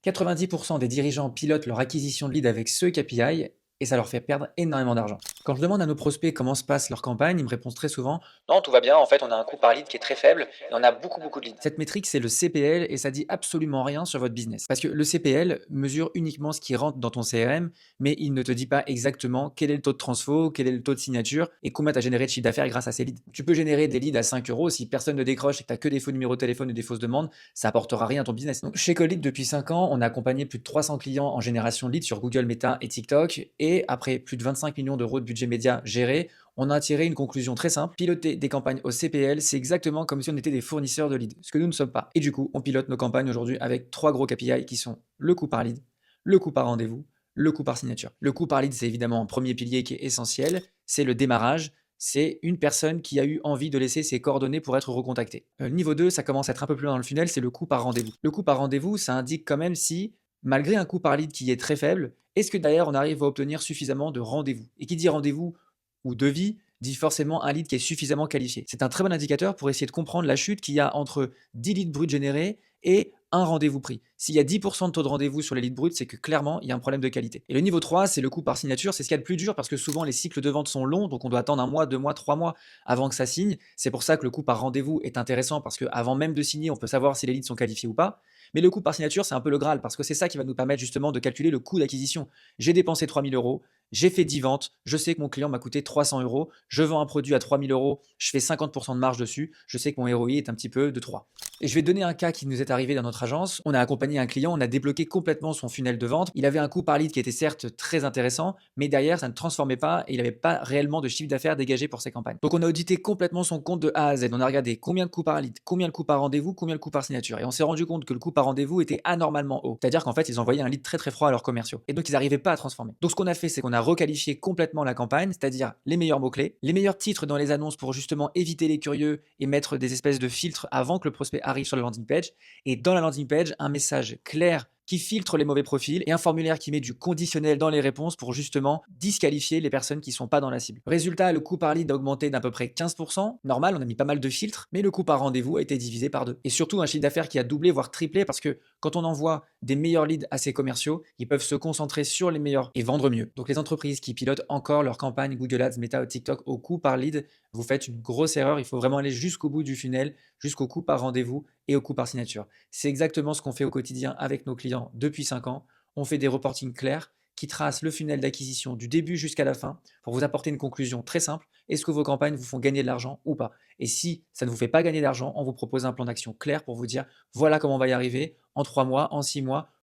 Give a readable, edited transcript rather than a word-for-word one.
90% des dirigeants pilotent leur acquisition de leads avec ce KPI et ça leur fait perdre énormément d'argent. Quand je demande à nos prospects comment se passe leur campagne, ils me répondent très souvent: non, tout va bien, en fait, on a un coût par lead qui est très faible et on a beaucoup de leads. Cette métrique, c'est le CPL et ça dit absolument rien sur votre business. Parce que le CPL mesure uniquement ce qui rentre dans ton CRM, mais il ne te dit pas exactement quel est le taux de transfo, quel est le taux de signature et combien tu as généré de chiffre d'affaires grâce à ces leads. Tu peux générer des leads à 5 euros, si personne ne décroche et que tu as que des faux numéros de téléphone ou des fausses demandes, ça apportera rien à ton business. Donc, chez Collead, depuis 5 ans, on a accompagné plus de 300 clients en génération de leads sur Google, Meta et TikTok. Et après plus de 25 millions d'euros de budget média géré, on a tiré une conclusion très simple. Piloter des campagnes au CPL, c'est exactement comme si on était des fournisseurs de leads, ce que nous ne sommes pas. Et du coup, on pilote nos campagnes aujourd'hui avec 3 gros KPI qui sont le coût par lead, le coût par rendez-vous, le coût par signature. Le coût par lead, c'est évidemment un premier pilier qui est essentiel, c'est le démarrage. C'est une personne qui a eu envie de laisser ses coordonnées pour être recontactée. Niveau 2, ça commence à être un peu plus loin dans le funnel, c'est le coût par rendez-vous. Le coût par rendez-vous, ça indique quand même si, malgré un coût par lead qui est très faible, est-ce que derrière on arrive à obtenir suffisamment de rendez-vous? Et qui dit rendez-vous ou devis dit forcément un lead qui est suffisamment qualifié. C'est un très bon indicateur pour essayer de comprendre la chute qu'il y a entre 10 leads bruts générés et un rendez-vous pris. S'il y a 10% de taux de rendez-vous sur les leads bruts, c'est que clairement, il y a un problème de qualité. Et le niveau 3, c'est le coût par signature. C'est ce qu'il y a de plus dur parce que souvent, les cycles de vente sont longs, donc on doit attendre un mois, 2 mois, 3 mois avant que ça signe. C'est pour ça que le coût par rendez-vous est intéressant parce qu'avant même de signer, on peut savoir si les leads sont qualifiés ou pas. Mais le coût par signature, c'est un peu le Graal parce que c'est ça qui va nous permettre justement de calculer le coût d'acquisition. J'ai dépensé 3000 euros, j'ai fait 10 ventes, je sais que mon client m'a coûté 300 euros, je vends un produit à 3000 euros, je fais 50% de marge dessus, je sais que mon ROI est un petit peu de 3. Et je vais donner un cas qui nous est arrivé dans notre agence. On a accompagné un client, on a débloqué complètement son funnel de vente. Il avait un coût par lead qui était certes très intéressant, mais derrière, ça ne transformait pas et il n'avait pas réellement de chiffre d'affaires dégagé pour ses campagnes. Donc on a audité complètement son compte de A à Z. On a regardé combien de coûts par lead, combien de coûts par rendez-vous, combien de coûts par signature. Et on s'est rendu compte que le coût par rendez-vous était anormalement haut. C'est-à-dire qu'en fait, ils envoyaient un lead très froid à leurs commerciaux. Et donc ils n'arrivaient pas à transformer. Donc ce qu'on a fait, c'est qu'on a requalifié complètement la campagne, c'est-à-dire les meilleurs mots-clés, les meilleurs titres dans les annonces pour justement éviter les curieux et mettre des espèces de filtres avant que le prospect arrive sur la landing page. Et dans la landing page, un message clair qui filtre les mauvais profils et un formulaire qui met du conditionnel dans les réponses pour justement disqualifier les personnes qui ne sont pas dans la cible. Résultat, le coût par lead a augmenté d'à peu près 15%. Normal, on a mis pas mal de filtres, mais le coût par rendez-vous a été divisé par 2. Et surtout, un chiffre d'affaires qui a doublé, voire triplé, parce que quand on envoie des meilleurs leads à ses commerciaux, ils peuvent se concentrer sur les meilleurs et vendre mieux. Donc les entreprises qui pilotent encore leur campagne Google Ads, Meta ou TikTok au coût par lead, vous faites une grosse erreur. Il faut vraiment aller jusqu'au bout du funnel, jusqu'au coût par rendez-vous et au coût par signature. C'est exactement ce qu'on fait au quotidien avec nos clients depuis 5 ans. On fait des reportings clairs qui tracent le funnel d'acquisition du début jusqu'à la fin pour vous apporter une conclusion très simple. Est-ce que vos campagnes vous font gagner de l'argent ou pas? Et si ça ne vous fait pas gagner d'argent, on vous propose un plan d'action clair pour vous dire voilà comment on va y arriver en 3 mois, en 6 mois